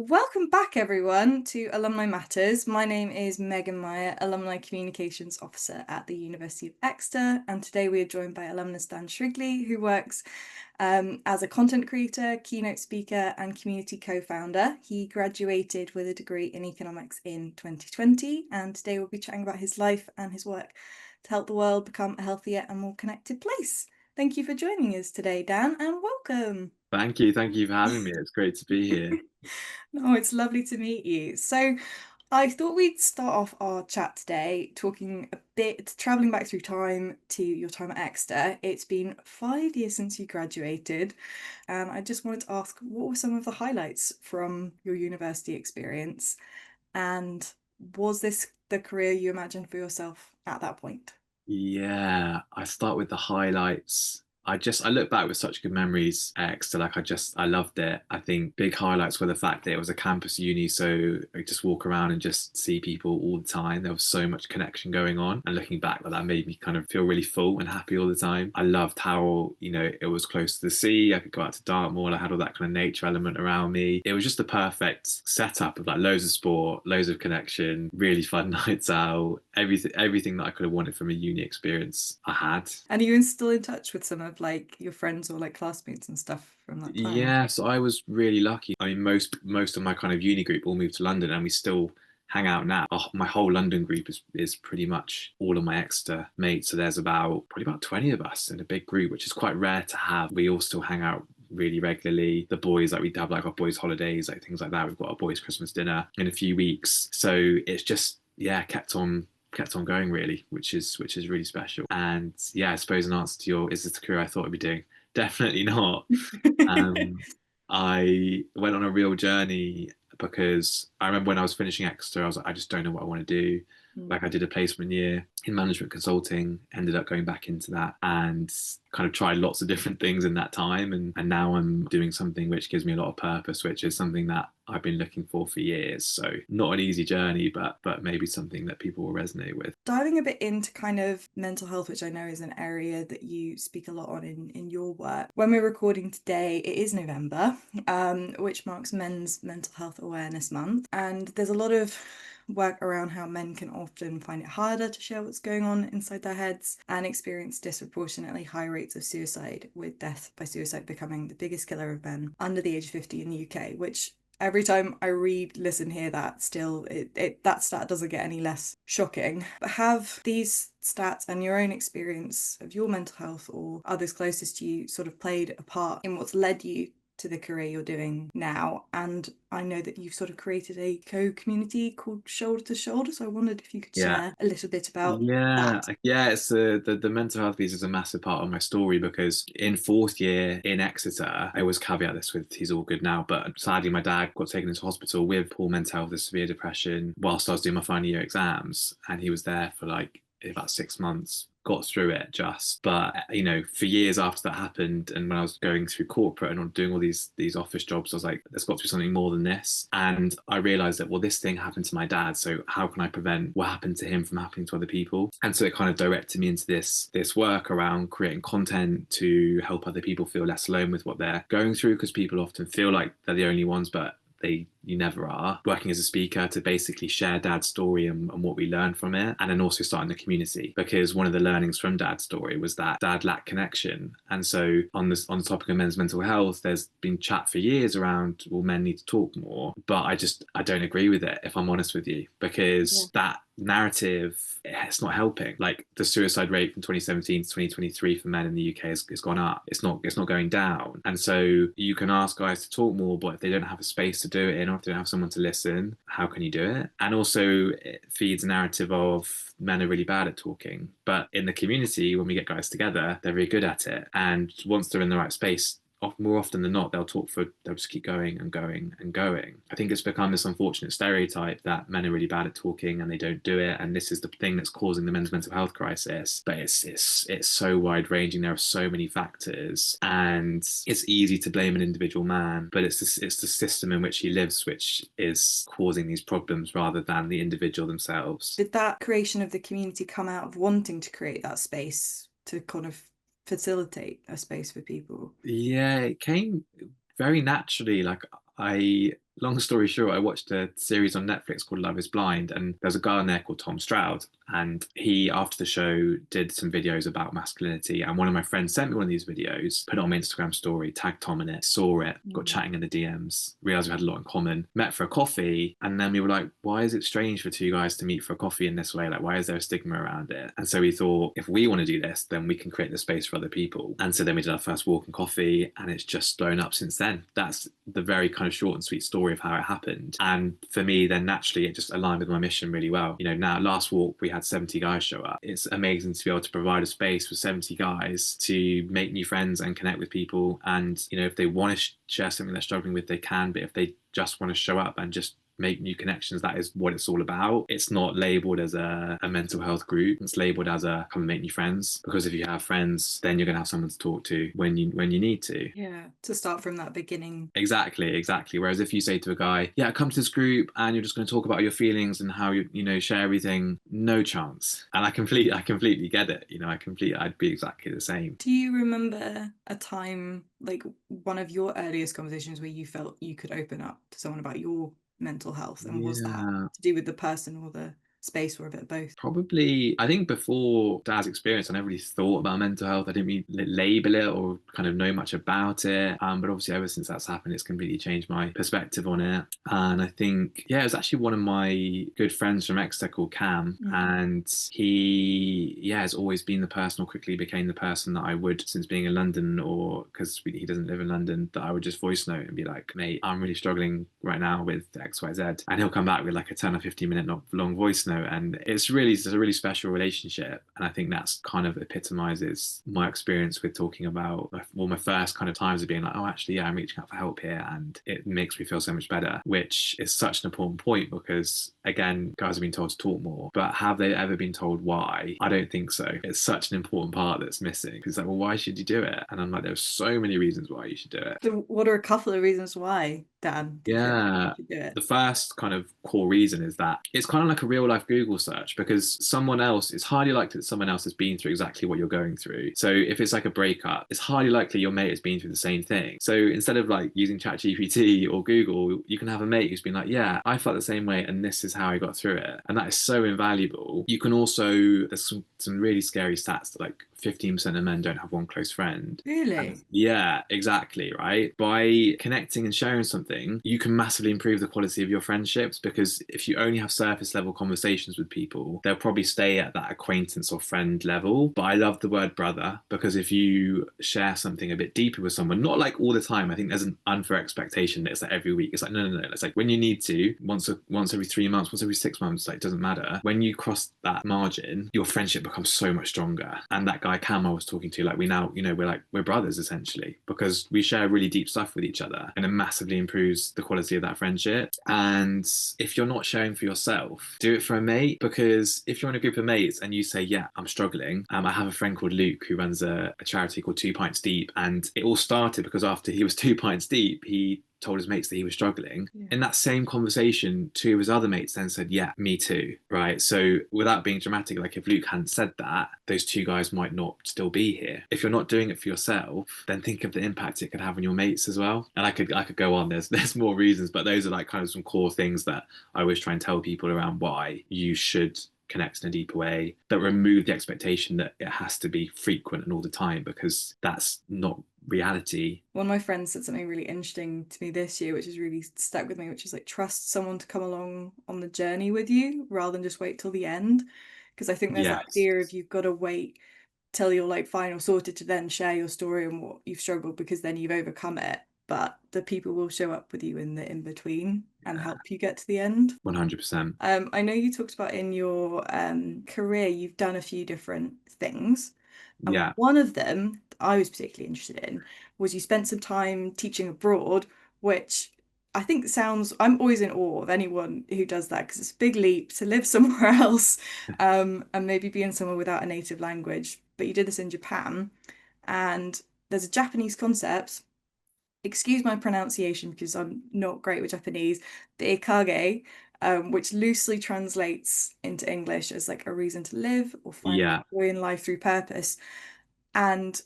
Welcome back, everyone, to Alumni Matters. My name is Megan Meyer, Alumni Communications Officer at the University of Exeter, and today we are joined by alumnus Dan Shrigley, who works as a content creator, keynote speaker, and community co-founder. He graduated with a degree in economics in 2020, and today we'll be chatting about his life and his work to help the world become a healthier and more connected place. Thank you for joining us today, Dan, and welcome. Thank you. Thank you for having me. It's great to be here. No, it's lovely to meet you. So I thought we'd start off our chat today talking a bit, traveling back through time to your time at Exeter. It's been 5 years since you graduated, and I just wanted to ask, what were some of the highlights from your university experience? And was this the career you imagined for yourself at that point? Yeah, I start with the highlights. I look back with such good memories at Exeter. I loved it. I think big highlights were the fact that it was a campus uni, so I just walk around and just see people all the time. There was so much connection going on, and looking back, that made me kind of feel really full and happy all the time. I loved how, it was close to the sea. I could go out to Dartmoor. I had all that kind of nature element around me. It was just the perfect setup of like loads of sport, loads of connection, really fun nights out, everything that I could have wanted from a uni experience I had. And are you still in touch with some of like your friends or like classmates and stuff from that time? Yeah, so I was really lucky. I mean, most of my kind of uni group all moved to London, and we still hang out now. My whole London group is pretty much all of my Exeter mates. So there's probably about 20 of us in a big group, which is quite rare to have. We all still hang out really regularly. The boys, like we have like our boys' holidays, like things like that. We've got our boys' Christmas dinner in a few weeks. So it's just, yeah, kept on going really, which is really special. And yeah, I suppose in answer to your, is this the career I thought I'd be doing? Definitely not. Um, I went on a real journey because I remember when I was finishing Exeter, I was like, I just don't know what I want to do. Like I did a placement year in management consulting, ended up going back into that and kind of tried lots of different things in that time. And now I'm doing something which gives me a lot of purpose, which is something that I've been looking for years. So not an easy journey, but maybe something that people will resonate with. Diving a bit into kind of mental health, which I know is an area that you speak a lot on in your work. When we're recording today, it is November, which marks Men's Mental Health Awareness Month. And there's a lot of work around how men can often find it harder to share what's going on inside their heads and experience disproportionately high rates of suicide, with death by suicide becoming the biggest killer of men under the age of 50 in the UK, which every time I read, listen, hear that, still that stat doesn't get any less shocking. But have these stats and your own experience of your mental health or others closest to you sort of played a part in what's led you to the career you're doing now? And I know that you've sort of created a co-community called Shoulder to Shoulder, so I wondered if you could Yeah. share a little bit about Yeah, that. yeah, it's the mental health piece is a massive part of my story because in fourth year in Exeter, I always caveat this with he's all good now, but sadly my dad got taken into hospital with poor mental health and severe depression whilst I was doing my final year exams, and he was there for like about 6 months. Got through it just, but for years after that happened, and when I was going through corporate and doing all these office jobs, I was like, there's got to be something more than this. And I realized that, well, this thing happened to my dad, so how can I prevent what happened to him from happening to other people? And so it kind of directed me into this work around creating content to help other people feel less alone with what they're going through, because people often feel like they're the only ones, but you never are. Working as a speaker to basically share dad's story and what we learned from it, and then also starting the community, because one of the learnings from dad's story was that dad lacked connection. And so on the topic of men's mental health, there's been chat for years around, well, men need to talk more, but I don't agree with it, if I'm honest with you, Yeah. because that narrative, it's not helping. Like the suicide rate from 2017 to 2023 for men in the UK has gone up. It's not going down. And so you can ask guys to talk more, but if they don't have a space to do it in, or if they don't have someone to listen, how can you do it? And also it feeds a narrative of men are really bad at talking. But in the community, when we get guys together, they're really good at it. And once they're in the right space, more often than not, they'll just keep going and going and going. I think it's become this unfortunate stereotype that men are really bad at talking and they don't do it, and this is the thing that's causing the men's mental health crisis. But it's so wide ranging. There are so many factors, and it's easy to blame an individual man, but it's the system in which he lives which is causing these problems rather than the individual themselves. Did that creation of the community come out of wanting to create that space to kind of facilitate a space for people? Yeah, it came very naturally. Like I long story short, I watched a series on Netflix called Love is Blind, and there's a guy on there called Tom Stroud. And he, after the show, did some videos about masculinity. And one of my friends sent me one of these videos, put it on my Instagram story, tagged Tom in it, saw it, got Mm. chatting in the DMs, realized we had a lot in common, met for a coffee. And then we were like, why is it strange for two guys to meet for a coffee in this way? Like, why is there a stigma around it? And so we thought, if we want to do this, then we can create the space for other people. And so then we did our first walk and coffee, and it's just blown up since then. That's the very kind of short and sweet story of how it happened. And for me, then naturally, it just aligned with my mission really well. You know, now last walk, we had 70 guys show up. It's amazing to be able to provide a space for 70 guys to make new friends and connect with people. And, you know, if they want to share something they're struggling with, they can. But if they just want to show up and just make new connections, that is what it's all about. It's not labeled as a mental health group. It's labeled as a come and make new friends, because if you have friends, then you're going to have someone to talk to when you need to. Yeah, to start from that beginning. Exactly. Whereas if you say to a guy, yeah, come to this group and you're just going to talk about your feelings and how you know, share everything, no chance. And I completely get it. You know, I'd be exactly the same. Do you remember a time, like one of your earliest conversations, where you felt you could open up to someone about your mental health? And was that Yeah. to do with the person or the space, or a bit of both? Probably, I think before Dad's experience, I never really thought about mental health. I didn't really label it or kind of know much about it. But obviously, ever since that's happened, it's completely changed my perspective on it. And I think, yeah, it was actually one of my good friends from Exeter called Cam. Mm. And he, yeah, has always been the person, or quickly became the person that I would, since being in London, or because he doesn't live in London, that I would just voice note and be like, mate, I'm really struggling right now with XYZ. And he'll come back with like a 10 or 15-minute long voice note. And it's a really special relationship. And I think that's kind of epitomizes my experience with talking about, well, my first kind of times of being like, oh, actually, yeah, I'm reaching out for help here. And it makes me feel so much better, which is such an important point, because again, guys have been told to talk more, but have they ever been told why? I don't think so. It's such an important part that's missing. It's like, well, why should you do it? And I'm like, there's so many reasons why you should do it. So what are a couple of reasons why, Dan, do you think you Yeah. should do it? The first kind of core reason is that it's kind of like a real life Google search, because it's highly likely that someone else has been through exactly what you're going through. So if it's like a breakup, it's highly likely your mate has been through the same thing. So instead of like using ChatGPT or Google, you can have a mate who's been like, yeah, I felt the same way and this is how I got through it. And that is so invaluable. You can also, there's some really scary stats that like 15% of men don't have one close friend. And Really? yeah, exactly, right? By connecting and sharing something, you can massively improve the quality of your friendships, because if you only have surface level conversations with people, they'll probably stay at that acquaintance or friend level. But I love the word brother, because if you share something a bit deeper with someone, not like all the time, I think there's an unfair expectation that it's like every week. It's like, no. It's like when you need to, once every 3 months, once every 6 months, like, it doesn't matter. When you cross that margin, your friendship becomes so much stronger. And that guy Cam I was talking to, like, we now, you know, we're brothers essentially, because we share really deep stuff with each other, and it massively improves the quality of that friendship. And if you're not sharing for yourself, do it for a mate, because if you're in a group of mates and you say, yeah, I'm struggling. I have a friend called Luke who runs a charity called 2 Pints Deep, and it all started because after he was 2 pints deep, he told his mates that he was struggling. Yeah. In that same conversation, two of his other mates then said, yeah, me too. Right. So without being dramatic, like if Luke hadn't said that, those two guys might not still be here. If you're not doing it for yourself, then think of the impact it could have on your mates as well. And I could go on. There's more reasons, but those are like kind of some core things that I always try and tell people around why you should connect in a deeper way, that remove the expectation that it has to be frequent and all the time, because that's not reality. One of my friends said something really interesting to me this year, which has really stuck with me, which is like, trust someone to come along on the journey with you rather than just wait till the end. Because I think there's that Yes. fear of you've got to wait till you're like fine or sorted to then share your story and what you've struggled, because then you've overcome it. But the people will show up with you in the in between and help you get to the end. 100%. I know you talked about in your career, you've done a few different things. And Yeah. one of them that I was particularly interested in was you spent some time teaching abroad, which I think sounds, I'm always in awe of anyone who does that, because it's a big leap to live somewhere else, and maybe be in somewhere without a native language. But you did this in Japan, and there's a Japanese concept, excuse my pronunciation because I'm not great with Japanese, the ikage, which loosely translates into English as like a reason to live or find Yeah. joy in life through purpose. And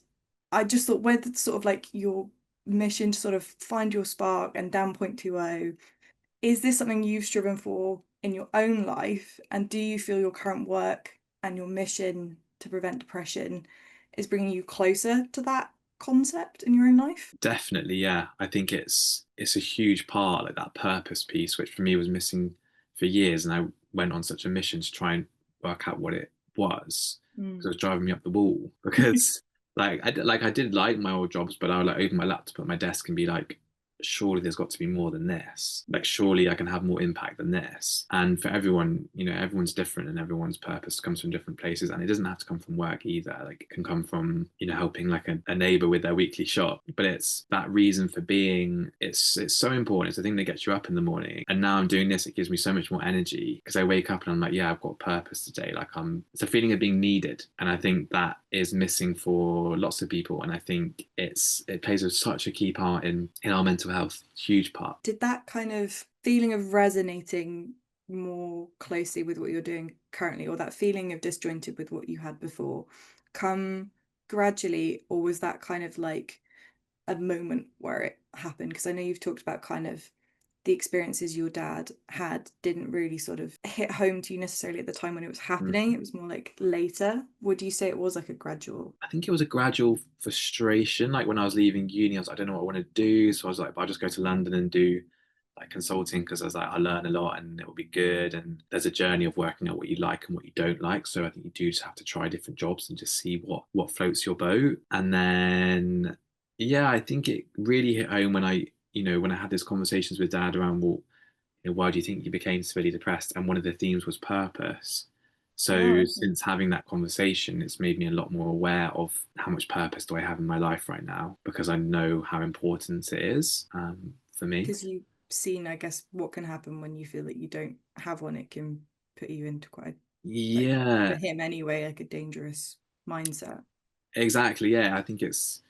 I just thought, whether sort of like your mission to sort of find your spark and Dan 0.20 Is this something you've striven for in your own life? And do you feel your current work and your mission to prevent depression is bringing you closer to that concept in your own life? Definitely, yeah. I think it's a huge part, like that purpose piece, which for me was missing for years, and I went on such a mission to try and work out what it was because it Mm. was driving me up the wall. Because I did like my old jobs, but I would like open my laptop at my desk and be like, surely there's got to be more than this. Like surely I can have more impact than this. And for everyone, everyone's different and everyone's purpose comes from different places. And it doesn't have to come from work either. Like it can come from, helping like a neighbor with their weekly shop. But it's that reason for being, it's so important. It's the thing that gets you up in the morning. And now I'm doing this, it gives me so much more energy because I wake up and I'm like, yeah, I've got a purpose today. Like it's a feeling of being needed. And I think that is missing for lots of people. And I think it plays such a key part in our mental health, huge part. Did that kind of feeling of resonating more closely with what you're doing currently, or that feeling of disjointed with what you had before, come gradually, or was that kind of like a moment where it happened? Because I know you've talked about kind of the experiences your dad had didn't really sort of hit home to you necessarily at the time when it was happening. It was more like later. Would you say it was like a gradual? I think it was a gradual frustration. Like when I was leaving uni, I was like, I don't know what I want to do. So I was like, I'll just go to London and do like consulting because I was like, I learn a lot and it will be good. And there's a journey of working out what you like and what you don't like. So I think you do just have to try different jobs and just see what floats your boat. And then yeah, I think it really hit home when when I had these conversations with dad around, well, why do you think you became severely depressed? And one of the themes was purpose. Oh, So okay. since having that conversation, it's made me a lot more aware of how much purpose do I have in my life right now because I know how important it is for me. Because you've seen, I guess, what can happen when you feel that you don't have one. It can put you into quite, like, for Yeah, him anyway, like a dangerous mindset. exactly. Yeah, I think it's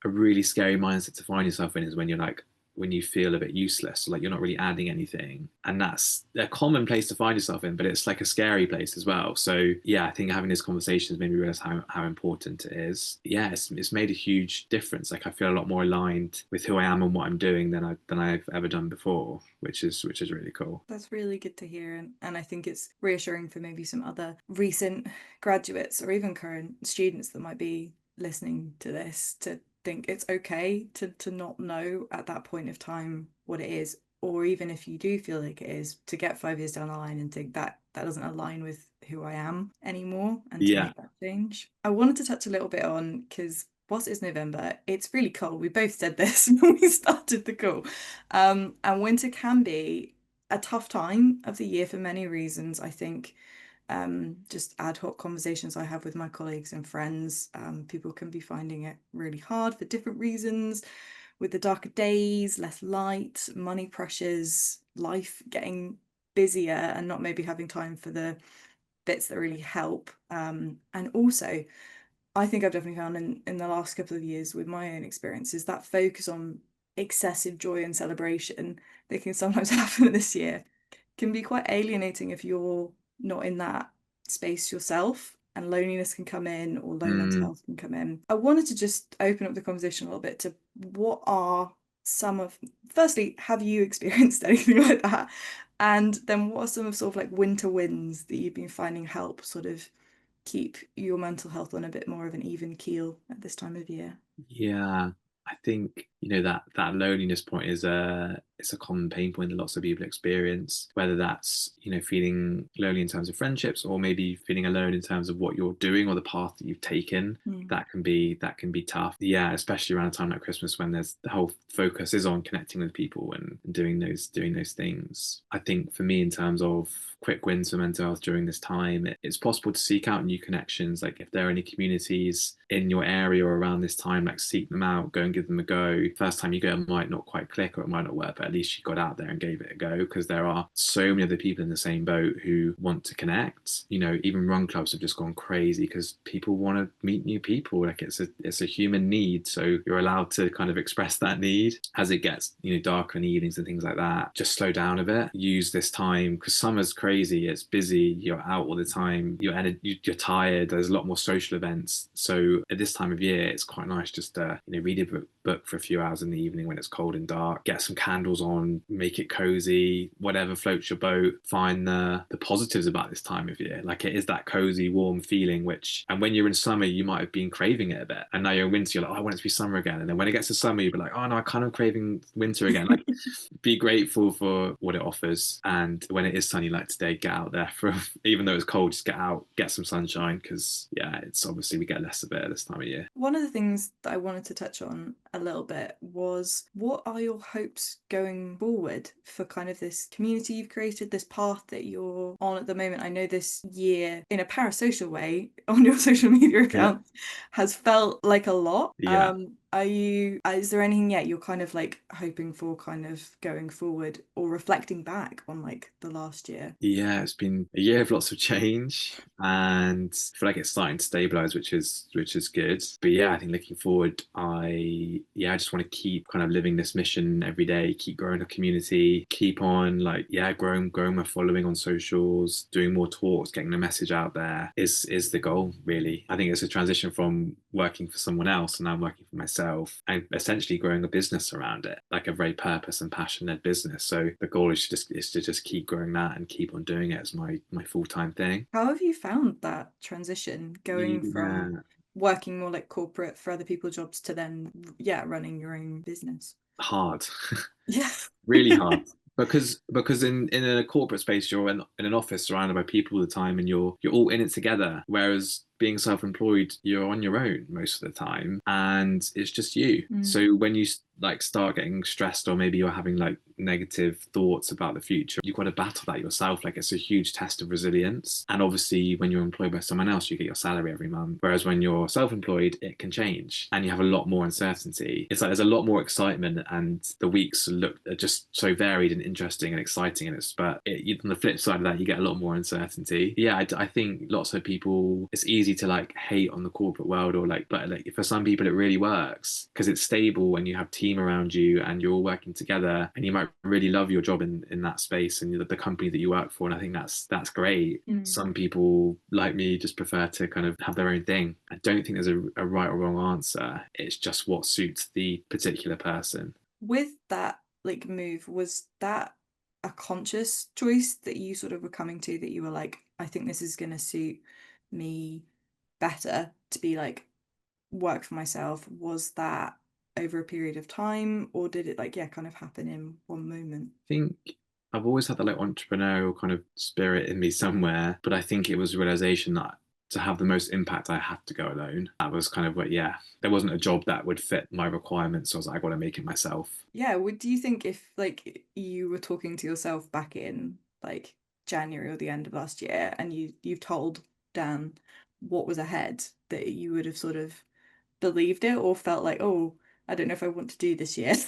a really scary mindset to find yourself in is when you're like when you feel a bit useless, like you're not really adding anything, and that's a common place to find yourself in, but it's like a scary place as well. So yeah, I think having these conversations made me realize how important it is. Yeah, it's made a huge difference. Like I feel a lot more aligned with who I am and what I'm doing than I've ever done before, which is really cool. That's really good to hear. And I think it's reassuring for maybe some other recent graduates or even current students that might be listening to this to think it's okay to not know at that point of time what it is. Or even if you do feel like it is, to get 5 years down the line and think that that doesn't align with who I am anymore and to Yeah, make that change. I wanted to touch a little bit on because whilst it's November, it's really cold. We both said this when we started the call. And winter can be a tough time of the year for many reasons. I think just ad hoc conversations I have with my colleagues and friends, people can be finding it really hard for different reasons, with the darker days, less light, money pressures, life getting busier and not maybe having time for the bits that really help. And also, I think I've definitely found in the last couple of years with my own experiences that focus on excessive joy and celebration that can sometimes happen this year can be quite alienating if you're not in that space yourself, and loneliness can come in or low mental mm, health can come in. I wanted to just open up the conversation a little bit to what are some of, firstly, have you experienced anything like that? And then what are some of sort of like winter wins that you've been finding help sort of keep your mental health on a bit more of an even keel at this time of year? yeah. I think that loneliness point is it's a common pain point that lots of people experience, whether that's feeling lonely in terms of friendships or maybe feeling alone in terms of what you're doing or the path that you've taken. Mm. That can be tough. Yeah, especially around a time like Christmas when there's the whole focus is on connecting with people and doing those things. I think for me in terms of quick wins for mental health during this time, it's possible to seek out new connections. Like if there are any communities in your area or around this time, like seek them out, go and give them a go. First time you go, it might not quite click or it might not work, but at least you got out there and gave it a go because there are so many other people in the same boat who want to connect. Even run clubs have just gone crazy because people want to meet new people. Like it's a human need, so you're allowed to kind of express that need. As it gets darker in the evenings and things like that, just slow down a bit. Use this time because summer's crazy. It's busy. You're out all the time. You're tired. There's a lot more social events. So at this time of year, it's quite nice just to read a book for a few hours in the evening when it's cold and dark. Get some candles candles on, make it cozy, whatever floats your boat. Find the positives about this time of year. Like, it is that cozy, warm feeling, which, and when you're in summer, you might have been craving it a bit. And now you're in winter, you're like, oh, I want it to be summer again. And then when it gets to summer, you'll be like, oh no, I kind of craving winter again. Like, be grateful for what it offers. And when it is sunny like today, get out there for, even though it's cold, just get out, get some sunshine, because yeah, it's obviously we get less of it at this time of year. One of the things that I wanted to touch on a little bit was, what are your hopes going forward for kind of this community you've created, this path that you're on at the moment? I know this year, in a parasocial way, on your social media Yeah. account, has felt like a lot. Yeah. Is there anything yet you're kind of like hoping for kind of going forward, or reflecting back on like the last year? Yeah, it's been a year of lots of change, and I feel like it's starting to stabilize, which is good. But yeah, I think looking forward, I just want to keep kind of living this mission every day, keep growing a community, keep on like growing my following on socials, doing more talks, getting the message out there is the goal, really. I think it's a transition from working for someone else and now I'm working for myself, and essentially growing a business around it, like a very purpose and passion led business. So the goal is to just keep growing that and keep on doing it as my full-time thing. How have you found that transition, going from Yeah, working more like corporate for other people's jobs to then, yeah, running your own business? hard. Yeah. Really hard, because in a corporate space, you're in an office surrounded by people all the time, and you're all in it together, whereas being self-employed, you're on your own most of the time and it's just you. Mm. So when you like start getting stressed, or maybe you're having like negative thoughts about the future, you've got to battle that yourself. Like, it's a huge test of resilience. And obviously when you're employed by someone else, you get your salary every month, whereas when you're self-employed, it can change and you have a lot more uncertainty. It's like there's a lot more excitement, and the weeks look are just so varied and interesting and exciting, and on the flip side of that, you get a lot more uncertainty. Yeah, I think lots of people, it's easy to like hate on the corporate world, or like, but like for some people it really works because it's stable when you have team around you and you're all working together, and you might really love your job in that space and the company that you work for, and I think that's great. Mm. Some people like me just prefer to kind of have their own thing. I don't think there's a right or wrong answer. It's just what suits the particular person. With that like move, was that a conscious choice that you sort of were coming to, that you were like, I think this is going to suit me better to be like work for myself? Was that over a period of time, or did it like, yeah, kind of happen in one moment? I think I've always had that like entrepreneurial kind of spirit in me somewhere, but I think it was a realization that to have the most impact, I had to go alone. That was kind of what, yeah, there wasn't a job that would fit my requirements. So I was like, I got to make it myself. Yeah, would do you think if like you were talking to yourself back in like January or the end of last year, and you've told Dan what was ahead, that you would have sort of believed it, or felt like, oh, I don't know if I want to do this yet?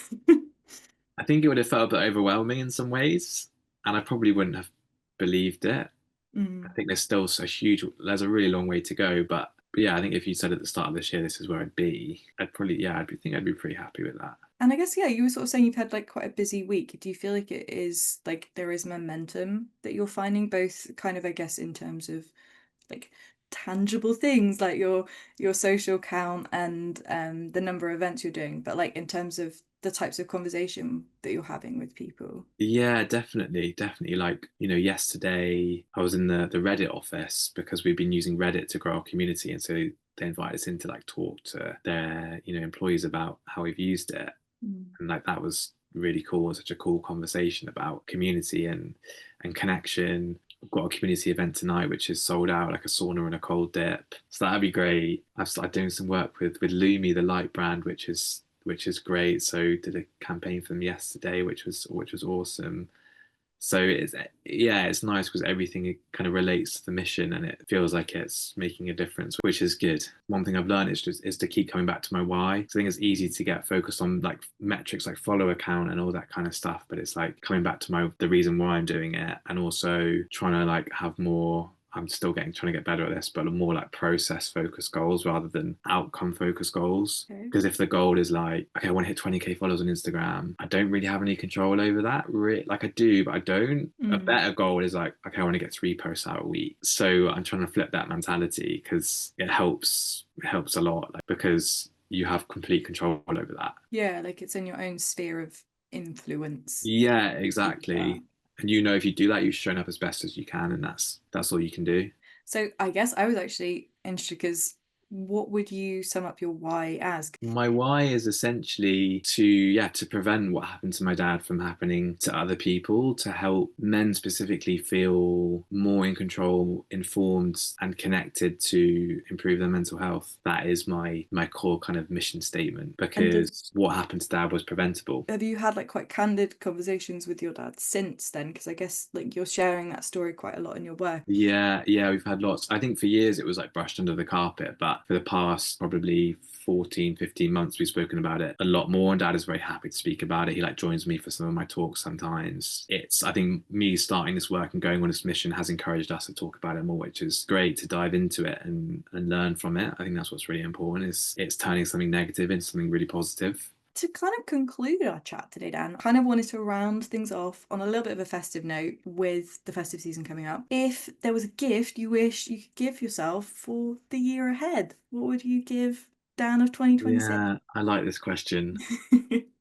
I think it would have felt a bit overwhelming in some ways, and I probably wouldn't have believed it. I Mm. think there's a really long way to go. But yeah, I think if you said at the start of this year, this is where I'd be, I'd be pretty happy with that. And I guess, yeah, you were sort of saying you've had like quite a busy week. Do you feel like it is like there is momentum that you're finding, both kind of, I guess, in terms of like tangible things like your social count and the number of events you're doing, but like in terms of the types of conversation that you're having with people? Yeah, definitely. Like, yesterday I was in the Reddit office because we've been using Reddit to grow our community, and so they invited us in to like talk to their, employees about how we've used it, Mm. and like that was really cool. Such a cool conversation about community and connection. We've got a community event tonight which is sold out, like a sauna and a cold dip, so that'd be great. I've started doing some work with Lumi, the light brand, which is great. So did a campaign for them yesterday, which was awesome. So it's nice because everything kind of relates to the mission, and it feels like it's making a difference, which is good. One thing I've learned is to keep coming back to my why. So I think it's easy to get focused on like metrics like follower count and all that kind of stuff, but it's like coming back to the reason why I'm doing it, and also trying to like have more. I'm still trying to get better at this, but more like process focused goals rather than outcome focused goals. Okay. Because if the goal is like, okay, I want to hit 20K followers on Instagram, I don't really have any control over that. Like I do, but I don't. A Mm. better goal is like, okay, I want to get 3 posts out a week. So I'm trying to flip that mentality because it helps. It helps a lot, like, because you have complete control over that. Yeah, like it's in your own sphere of influence Yeah, future. exactly. And you know, if you do that, you've shown up as best as you can, and that's all you can do. So I guess I was actually interested because what would you sum up your why as? My why is essentially to, yeah, to prevent what happened to my dad from happening to other people, to help men specifically feel more in control, informed, and connected to improve their mental health. That is my core kind of mission statement, And because what happened to dad was preventable. have you had like quite candid conversations with your dad since then? Because I guess like you're sharing that story quite a lot in your work. Yeah, yeah, we've had lots. I think for years it was like brushed under the carpet, but for the past probably 14, 15 months, we've spoken about it a lot more. And dad is very happy to speak about it. He like joins me for some of my talks sometimes. I think me starting this work and going on this mission has encouraged us to talk about it more, which is great, to dive into it and learn from it. I think that's what's really important, is it's turning something negative into something really positive. To kind of conclude our chat today, Dan, I kind of wanted to round things off on a little bit of a festive note with the festive season coming up. If there was a gift you wish you could give yourself for the year ahead, what would you give Dan of 2026? Yeah, I like this question.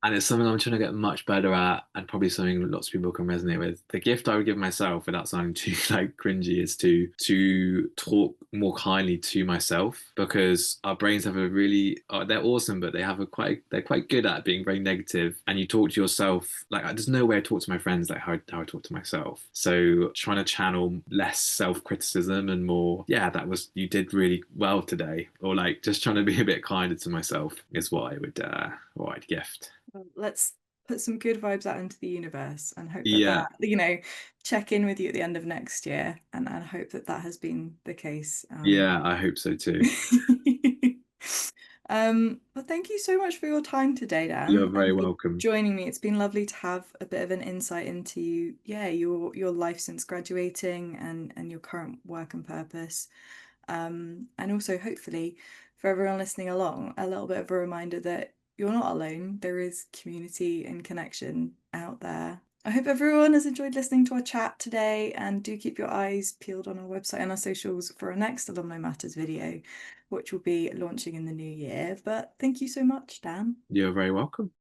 And it's something I'm trying to get much better at, and probably something that lots of people can resonate with. The gift I would give myself, without sounding too like cringy, is to talk more kindly to myself, because our brains have a really they're awesome, but they're quite good at being very negative. And you talk to yourself like, there's no way I talk to my friends like how I talk to myself. So trying to channel less self-criticism and more, yeah, that was, you did really well today, or like just trying to be a bit kinder to myself is what I'd gift. Well, let's put some good vibes out into the universe and hope that Yeah, check in with you at the end of next year and hope that that has been the case. yeah, I hope so too. But thank you so much for your time today, You're Dan, very and for welcome. joining me. It's been lovely to have a bit of an insight into, yeah, your life since graduating and your current work and purpose. And also hopefully for everyone listening along, a little bit of a reminder that you're not alone. There is community and connection out there. I hope everyone has enjoyed listening to our chat today, and do keep your eyes peeled on our website and our socials for our next Alumni Matters video, which will be launching in the new year. But thank you so much, Dan. You're very welcome.